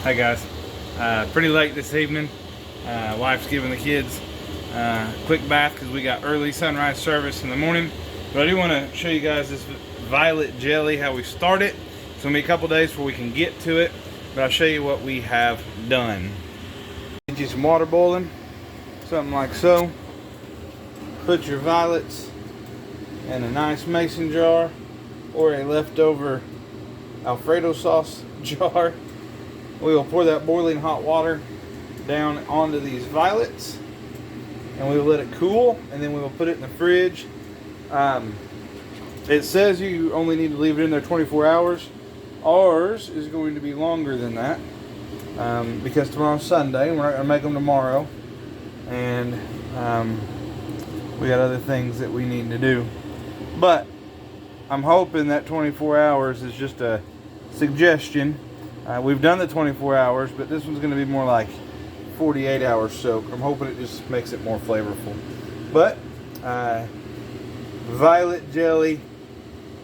Hi guys. Pretty late this evening. Wife's giving the kids a quick bath because we got early sunrise service in the morning. But I do want to show you guys this violet jelly, how we start it. It's going to be a couple days before we can get to it, but I'll show you what we have done. Get you some water boiling, something like so. Put your violets in a nice mason jar or a leftover Alfredo sauce jar. We will pour that boiling hot water down onto these violets and we will let it cool, and then we will put it in the fridge. It says you only need to leave it in there 24 hours. Ours is going to be longer than that because tomorrow's Sunday and we're not going to make them tomorrow, and we got other things that we need to do. But I'm hoping that 24 hours is just a suggestion. We've done the 24 hours, but this one's going to be more like 48 hours soak. I'm hoping it just makes it more flavorful. But violet jelly,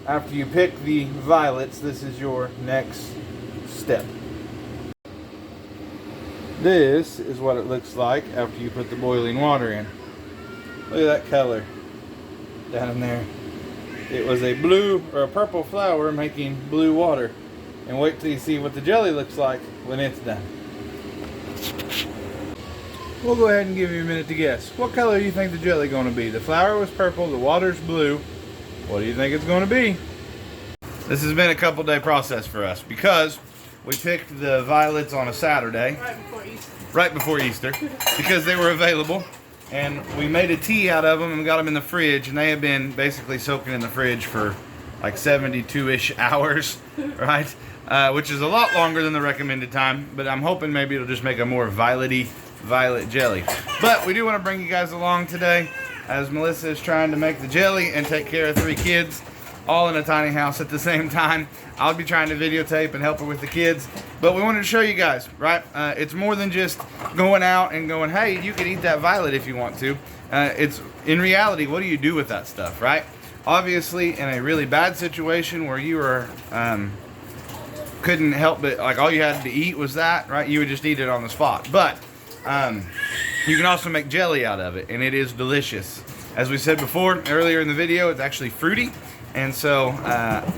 after you pick the violets, this is your next step. This is what it looks like after you put the boiling water in. Look at that color down in there. It was a blue or a purple flower making blue water. And wait till you see what the jelly looks like when it's done. We'll go ahead and give you a minute to guess. What color do you think the jelly is going to be? The flower was purple, the water's blue. What do you think it's going to be? This has been a couple day process for us because we picked the violets on a Saturday. Right before Easter. Because they were available. And we made a tea out of them and got them in the fridge. And they have been basically soaking in the fridge for like 72-ish hours, right? Which is a lot longer than the recommended time, but I'm hoping maybe it'll just make a more violet jelly. But we do want to bring you guys along today as Melissa is trying to make the jelly and take care of 3 kids, all in a tiny house at the same time. I'll be trying to videotape and help her with the kids, but we wanted to show you guys, right? It's more than just going out and going, hey, you can eat that violet if you want to. It's in reality, what do you do with that stuff, right? Obviously, in a really bad situation where you were couldn't help but, like, all you had to eat was that, right? You would just eat it on the spot. But you can also make jelly out of it, and it is delicious. As we said before, earlier in the video, it's actually fruity. And so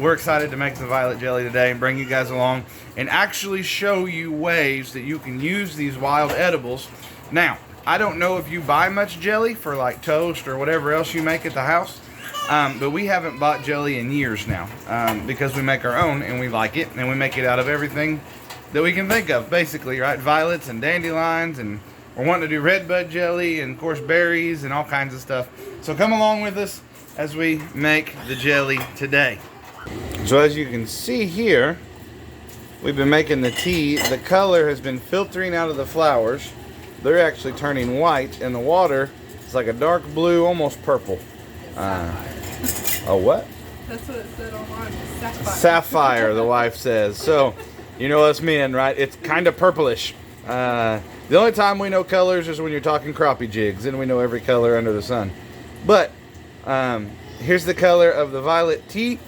we're excited to make the violet jelly today and bring you guys along and actually show you ways that you can use these wild edibles. Now, I don't know if you buy much jelly for like toast or whatever else you make at the house. But we haven't bought jelly in years now because we make our own and we like it, and we make it out of everything that we can think of, basically, right? Violets and dandelions, and we're wanting to do red bud jelly and, of course, berries and all kinds of stuff. So come along with us as we make the jelly today. So as you can see here, we've been making the tea. The color has been filtering out of the flowers. They're actually turning white, and the water is like a dark blue, almost purple. Oh, what? That's what it said online. Sapphire. Sapphire, the wife says. So, you know us men, right? It's kind of purplish. The only time we know colors is when you're talking crappie jigs. Then we know every color under the sun. But here's the color of the violet tea,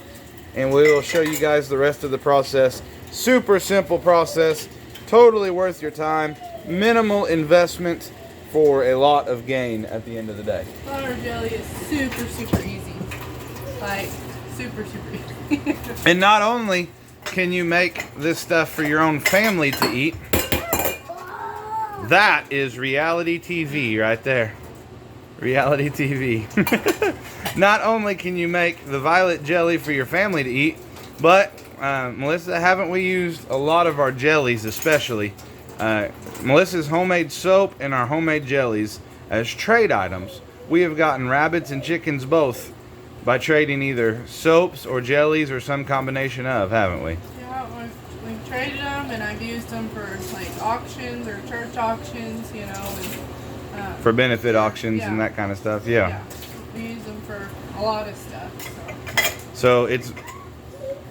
and we will show you guys the rest of the process. Super simple process. Totally worth your time. Minimal investment for a lot of gain at the end of the day. Flower jelly is super, super easy. Like, super, super easy. And not only can you make this stuff for your own family to eat, that is reality TV right there. Reality TV. Not only can you make the violet jelly for your family to eat, but Melissa, haven't we used a lot of our jellies, especially Melissa's homemade soap and our homemade jellies as trade items? We have gotten rabbits and chickens both by trading either soaps or jellies or some combination of, haven't we? Yeah, we've traded them, and I've used them for like auctions or church auctions, you know. And, for benefit auctions and that kind of stuff, yeah. We use them for a lot of stuff. So it's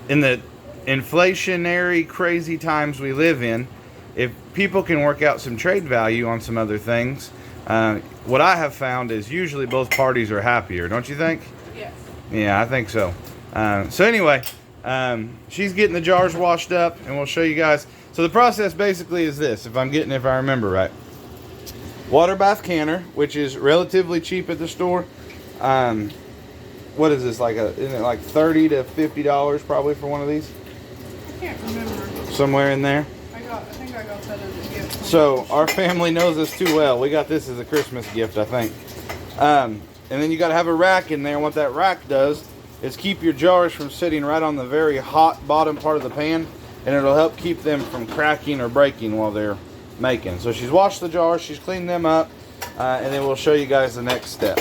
in the inflationary, crazy times we live in. If people can work out some trade value on some other things, what I have found is usually both parties are happier, don't you think? Yes. Yeah, I think so. So anyway, she's getting the jars washed up, and we'll show you guys. So the process basically is this, if I remember right. Water bath canner, which is relatively cheap at the store. What is this, isn't it like $30 to $50 probably for one of these? I can't remember. Somewhere in there. I think I got that as a gift. So our family knows us too well. We got this as a Christmas gift, I think. And then you got to have a rack in there. And what that rack does is keep your jars from sitting right on the very hot bottom part of the pan, and it'll help keep them from cracking or breaking while they're making. So she's washed the jars, she's cleaned them up, and then we'll show you guys the next step.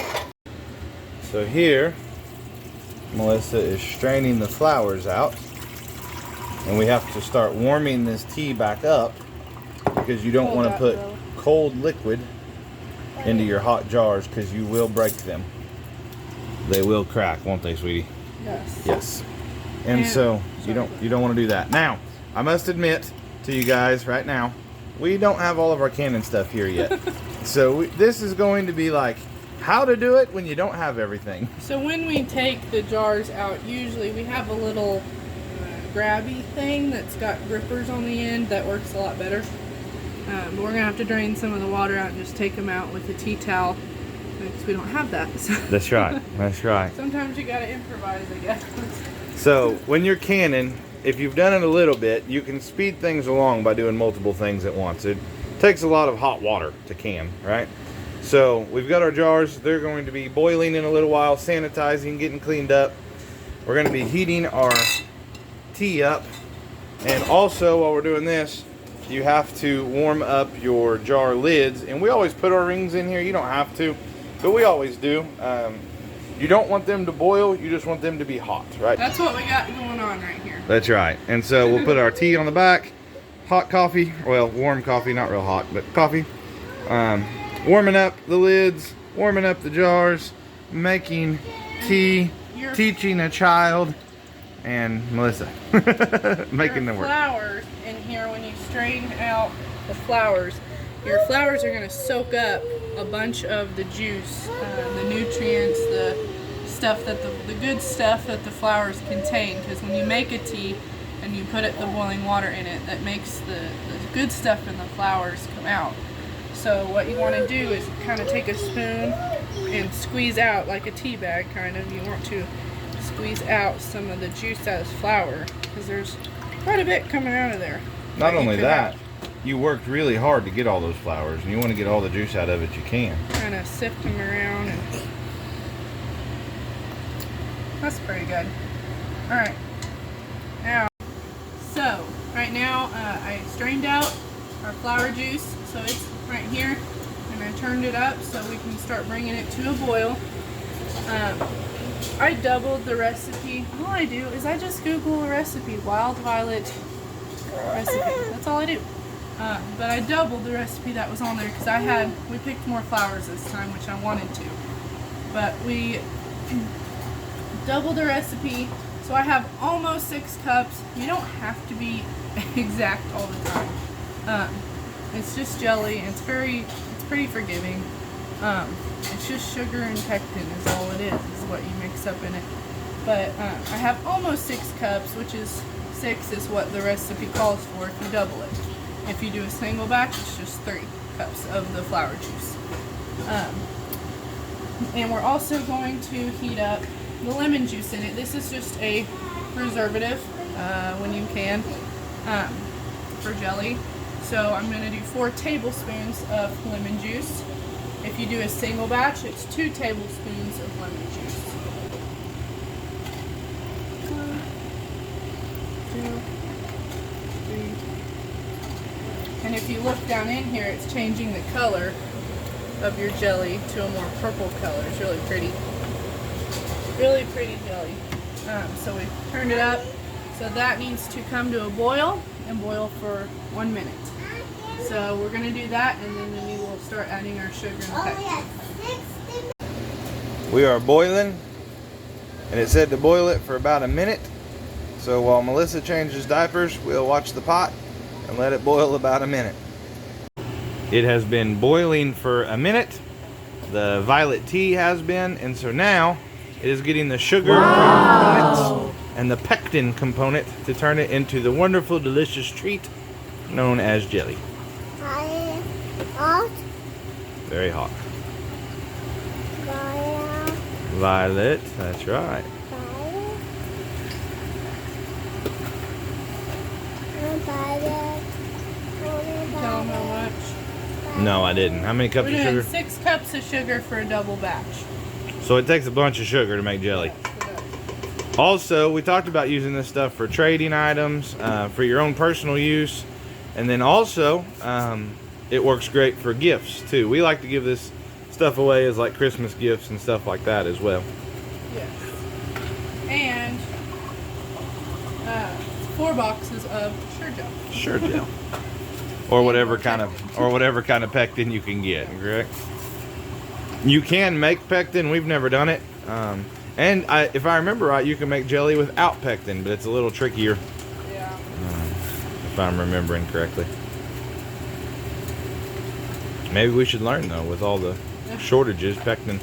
So here, Melissa is straining the flours out, and we have to start warming this tea back up because you don't want to put cold liquid into your hot jars because you will break them. They will crack, won't they, sweetie? Yes. Yes. And so you don't want to do that. Now, I must admit to you guys right now, we don't have all of our Canon stuff here yet. So this is going to be like how to do it when you don't have everything. So when we take the jars out, usually we have a little grabby thing that's got grippers on the end that works a lot better. But we're gonna have to drain some of the water out and just take them out with a tea towel because we don't have that. So That's right. That's right. sometimes you gotta improvise, I guess. So when you're canning, if you've done it a little bit, you can speed things along by doing multiple things at once. It takes a lot of hot water to can, right? So we've got our jars. They're going to be boiling in a little while, sanitizing, getting cleaned up. We're going to be heating our tea up. And also, while we're doing this, you have to warm up your jar lids. And we always put our rings in here. You don't have to, but we always do. You don't want them to boil, you just want them to be hot, right? That's what we got going on right here. That's right. And so we'll put our tea on the back, hot coffee, well, warm coffee, not real hot, but coffee. Warming up the lids, warming up the jars, making tea, teaching a child, and Melissa making them work. Flowers in here, when you strain out the flowers, your flowers are going to soak up a bunch of the juice, the nutrients, the stuff that the good stuff that the flowers contain. Because when you make a tea and you put the boiling water in it, that makes the good stuff in the flowers come out. So what you want to do is kind of take a spoon and squeeze out like a tea bag, kind of. You want to squeeze out some of the juice out of the flour because there's quite a bit coming out of there. Not only that, you worked really hard to get all those flowers, and you want to get all the juice out of it you can. Kind of sift them around, and that's pretty good. All right, now, so right now I strained out our flower juice, so it's right here, and I turned it up so we can start bringing it to a boil. I doubled the recipe. All I do is I just Google a recipe, wild violet recipe. That's all I do. But I doubled the recipe that was on there because we picked more flowers this time, which I wanted to. But we doubled the recipe, so I have almost 6 cups. You don't have to be exact all the time. It's just jelly, and it's pretty forgiving. It's just sugar and pectin is all it is what you mix up in it. But I have almost 6 cups, which is 6 is what the recipe calls for if you double it. If you do a single batch, it's just 3 cups of the flower juice. And we're also going to heat up the lemon juice in it. This is just a preservative when you can for jelly. So I'm going to do 4 tablespoons of lemon juice. If you do a single batch, it's 2 tablespoons of lemon juice. 1, 2, 3. And if you look down in here, it's changing the color of your jelly to a more purple color. It's really pretty. Really pretty jelly. So we turned it up. So that needs to come to a boil and boil for 1 minute. So we're going to do that, and then we will start adding our sugar and pectin. We are boiling, and it said to boil it for about a minute. So while Melissa changes diapers, we'll watch the pot and let it boil about a minute. It has been boiling for a minute. The violet tea has been, and so now it is getting the sugar components and the pectin component to turn it into the wonderful, delicious treat known as jelly. Hot. Very hot. Violet. Violet, that's right. Violet. Violet. Tell them how much. No, I didn't. How many cups We're of doing sugar? 6 cups of sugar for a double batch. So it takes a bunch of sugar to make jelly. Also, we talked about using this stuff for trading items, for your own personal use, and then also it works great for gifts too. We like to give this stuff away as like Christmas gifts and stuff like that as well. Yes. And 4 boxes of Sure Gel. Sure, Jill. Or whatever kind of pectin you can get, correct? You can make pectin. We've never done it. And if I remember right, you can make jelly without pectin, but it's a little trickier. Yeah. If I'm remembering correctly. Maybe we should learn though, with all the shortages, pectin.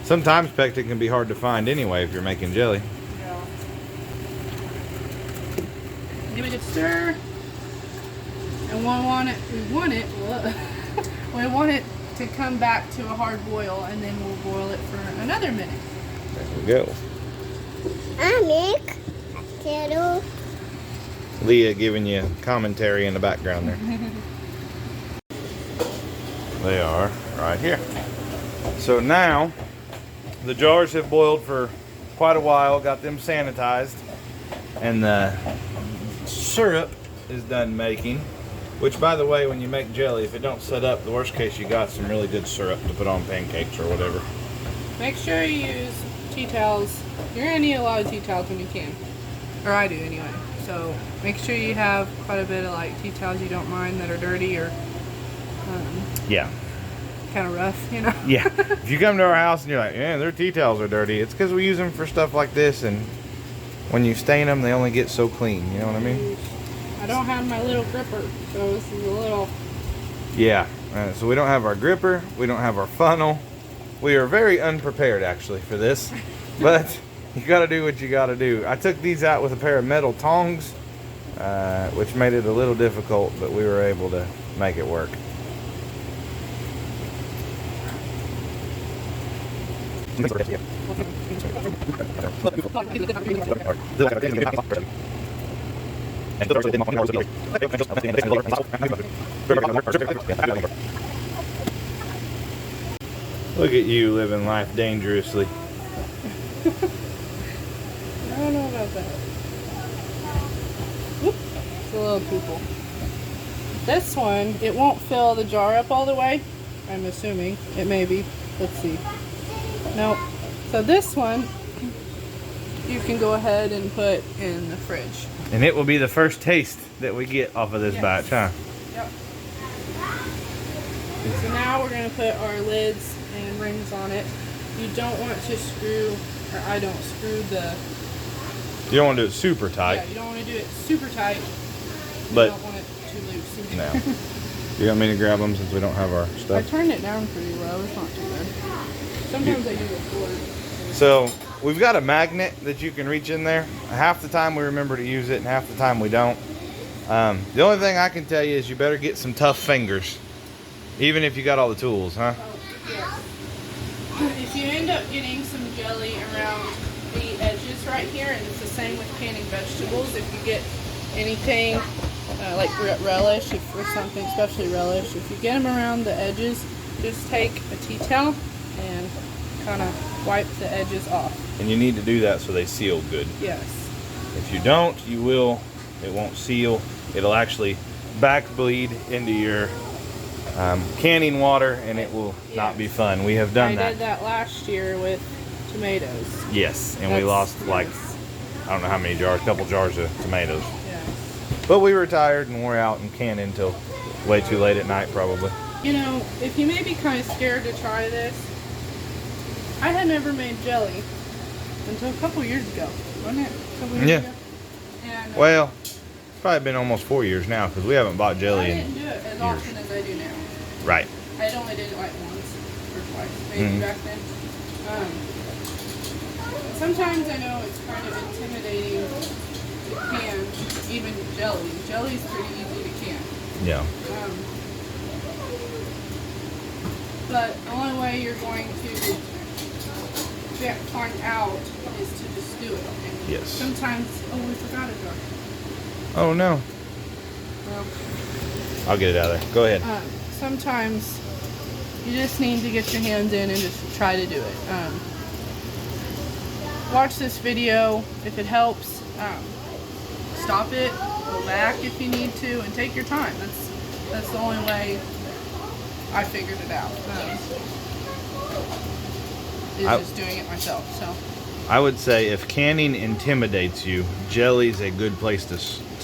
Sometimes pectin can be hard to find anyway if you're making jelly. Yeah. Give it a stir. And we want it to come back to a hard boil, and then we'll boil it for another minute. There we go. I make kettle. Leah giving you commentary in the background there. They are right here. So now the jars have boiled for quite a while, got them sanitized, and the syrup is done making. Which, by the way, when you make jelly, if it don't set up, the worst case you got some really good syrup to put on pancakes or whatever. Make sure you use tea towels. You're gonna need a lot of tea towels when you can, or I do anyway. So make sure you have quite a bit of like tea towels you don't mind that are dirty or Yeah. kind of rough, you know. Yeah. If you come to our house and you're like, yeah, their tea towels are dirty, it's because we use them for stuff like this, and when you stain them, they only get so clean. You know what I mean? I don't have my little gripper, so this is a little. Yeah. So we don't have our gripper. We don't have our funnel. We are very unprepared actually for this, but you got to do what you got to do. I took these out with a pair of metal tongs, which made it a little difficult, but we were able to make it work. Look at you living life dangerously. I don't know about that. Whoop, it's a little too full. This one, it won't fill the jar up all the way. I'm assuming it may be. Let's see. Nope. So this one, you can go ahead and put in the fridge. And it will be the first taste that we get off of this batch, huh? Yep. So now we're going to put our lids and rings on it. You don't want to screw, or I don't screw the... You don't want to do it super tight. Yeah, you don't want to do it super tight. But you don't want it too loose. no. You want me to grab them since we don't have our I stuff? turned it down pretty low. It's not too bad. Sometimes I do the cord. So we've got a magnet that you can reach in there. Half the time we remember to use it, and half the time we don't. The only thing I can tell you is you better get some tough fingers, even if you got all the tools, huh? If you end up getting some jelly around the edges right here, and it's the same with canning vegetables, if you get anything like relish, or something, especially relish, if you get them around the edges, just take a tea towel and kind of wipe the edges off. And you need to do that so they seal good. Yes. If you don't, it won't seal. It'll actually back bleed into your canning water, and it will not be fun. We have done I that. did that last year with tomatoes. Yes, and we lost like, I don't know how many jars, a couple jars of tomatoes. Yes. But we were tired and wore out and canned until way too late at night probably. You know, if you may be kind of scared to try this, I had never made jelly until a couple years ago, wasn't it? A couple years ago? And, Well, it's probably been almost 4 years now because we haven't bought jelly I in didn't do it as often as I do now. Right. I only did it like once or twice, maybe back then. Sometimes I know it's kind of intimidating to can even jelly. Jelly's pretty easy to can. Yeah. But the only way you're going to find out is to just do it. And Yes. sometimes, oh, we forgot a jar. Oh no. Well, I'll get it out of there. Go ahead. sometimes you just need to get your hands in and just try to do it. Watch this video if it helps. Stop it, go back if you need to, and take your time. That's the only way I figured it out. Is just doing it myself. So I would say if canning intimidates you, jelly's a good place to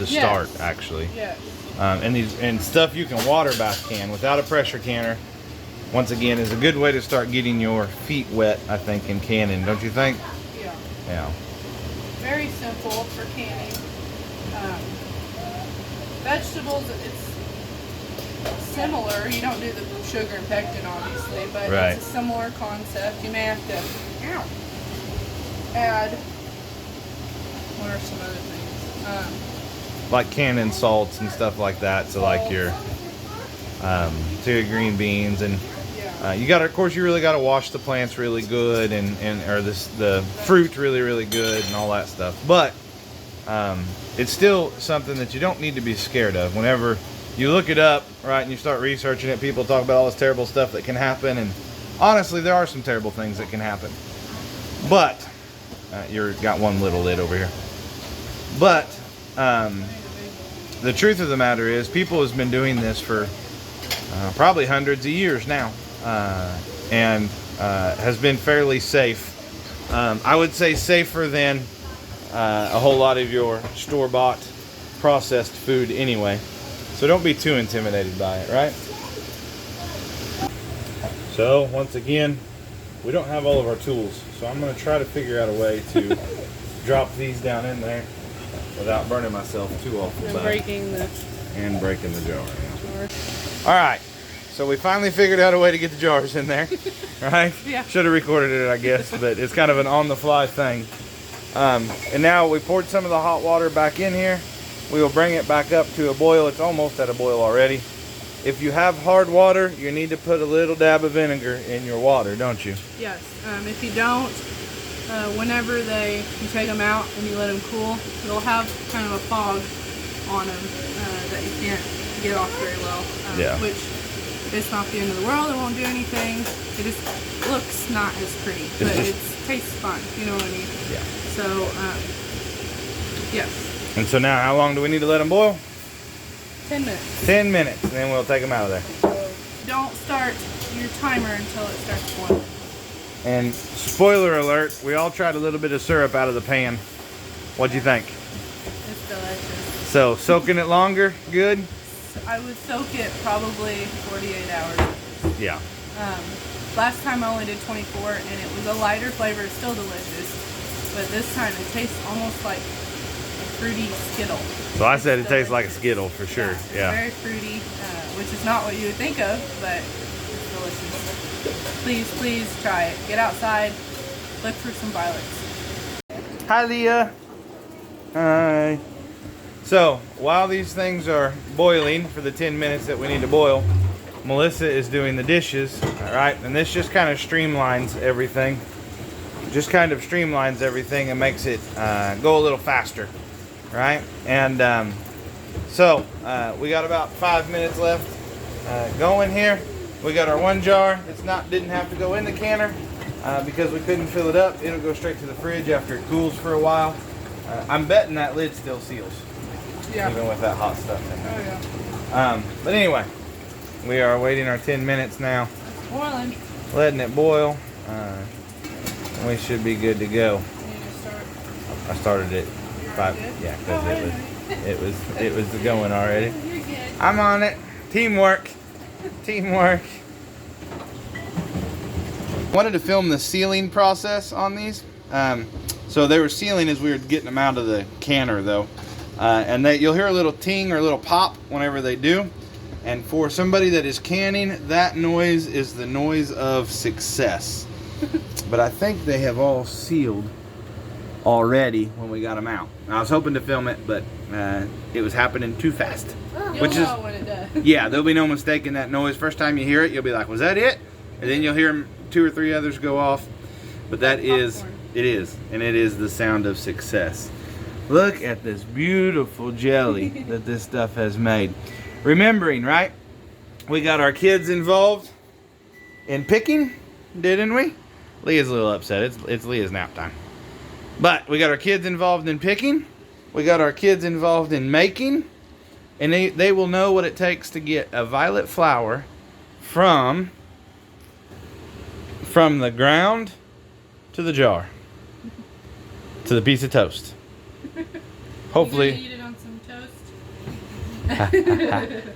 start. Actually. yes. And stuff you can water bath can without a pressure canner. Once again, is a good way to start getting your feet wet. I think in canning, don't you think? Yeah. Yeah. Very simple for canning. Vegetables, it's similar. You don't do the sugar and pectin, obviously, but Right. it's a similar concept. You may have to add. What are some other things? Like canning salts and stuff like that. So like your green beans and Yeah. you got to, of course, you really got to wash the plants really good and or the fruit really good and all that stuff. But it's still something that you don't need to be scared of. Whenever you look it up, right, and you start researching it, people talk about all this terrible stuff that can happen, and honestly, there are some terrible things that can happen. But you're got one little lid over here. But the truth of the matter is, people has been doing this for probably hundreds of years now, and has been fairly safe. I would say safer than a whole lot of your store-bought processed food anyway. So don't be too intimidated by it, right? So once again, we don't have all of our tools, so I'm going to try to figure out a way to drop these down in there without burning myself too awful And bad. breaking the And breaking the jar. jar. All right, so we finally figured out a way to get the jars in there, right? Yeah. Should have recorded it, I guess, but it's kind of an on-the-fly thing. And now we poured some of the hot water back in here. We will bring it back up to a boil. It's almost at a boil already. If you have hard water, you need to put a little dab of vinegar in your water, don't you? Yes. If you don't, whenever you take them out and you let them cool, they'll have kind of a fog on them that you can't get off very well. Yeah. Which it's not the end of the world. It won't do anything. It just looks not as pretty, but it tastes fine. You know what I mean? Yeah. So, yes. And so now, how long do we need to let them boil? 10 minutes. 10 minutes, and then we'll take them out of there. So don't start your timer until it starts boiling. And spoiler alert, we all tried a little bit of syrup out of the pan. What'd you think? It's delicious. So, soaking it longer, good? I would soak it probably 48 hours. Yeah. Last time I only did 24, and it was a lighter flavor. It's still delicious, but this time it tastes almost like a fruity Skittle. So I said it tastes like a Skittle for sure. It's Yeah. very fruity, which is not what you would think of, but it's delicious. Please, please try it. Get outside, look for some violets. Hi, Leah. Hi. So, while these things are boiling for the 10 minutes that we need to boil, Melissa is doing the dishes, all right? And this just kind of streamlines everything. Just kind of streamlines everything and makes it go a little faster, right? And so, we got about 5 minutes left going here. We got our one jar. Didn't have to go in the canner because we couldn't fill it up. It'll go straight to the fridge after it cools for a while. I'm betting that lid still seals, Yeah. even with that hot stuff in Oh there. yeah. But anyway, we are waiting our 10 minutes now, It's boiling. letting it boil. We should be good to go. You need to start. I started it You're 5, good? yeah, Oh, I because know. it was going already. You're good. I'm on it. Teamwork. Teamwork. Wanted to film the sealing process on these. So they were sealing as we were getting them out of the canner though. And you'll hear a little ting or a little pop whenever they do. And for somebody that is canning, that noise is the noise of success. But I think they have all sealed already when we got them out. I was hoping to film it, but it was happening too fast. You'll Which is, know when it does. yeah, there'll be no mistaking that noise. First time you hear it, you'll be like, was that it? And then you'll hear 2 or 3 others go off. But that is, Popcorn. it is. And it is the sound of success. Look at this beautiful jelly that this stuff has made. Remembering, right? We got our kids involved in picking, didn't we? Leah's a little upset. It's Leah's nap time. But we got our kids involved in picking. We got our kids involved in making. And they will know what it takes to get a violet flower from the ground to the jar to the piece of toast. You Hopefully, gonna eat it on some toast?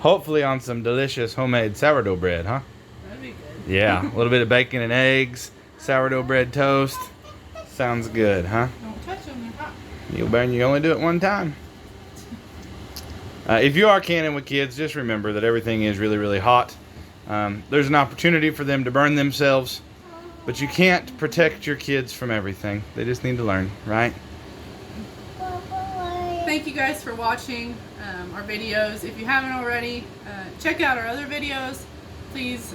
hopefully on some delicious homemade sourdough bread, huh? That'd be good. Yeah, a little bit of bacon and eggs, sourdough bread toast. Sounds good, huh? Don't touch them, they're hot. You only do it one time. If you are canning with kids, just remember that everything is really, really hot. There's an opportunity for them to burn themselves, but you can't protect your kids from everything. They just need to learn, right? Thank you guys for watching our videos. If you haven't already, check out our other videos. Please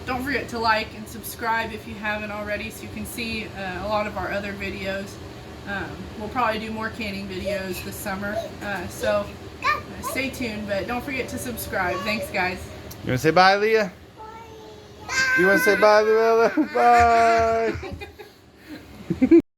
don't forget to like and subscribe if you haven't already, so you can see a lot of our other videos. We'll probably do more canning videos this summer, so stay tuned, but don't forget to subscribe. Thanks, guys. You want to say bye, Leah? You want to say bye, Luella? Bye.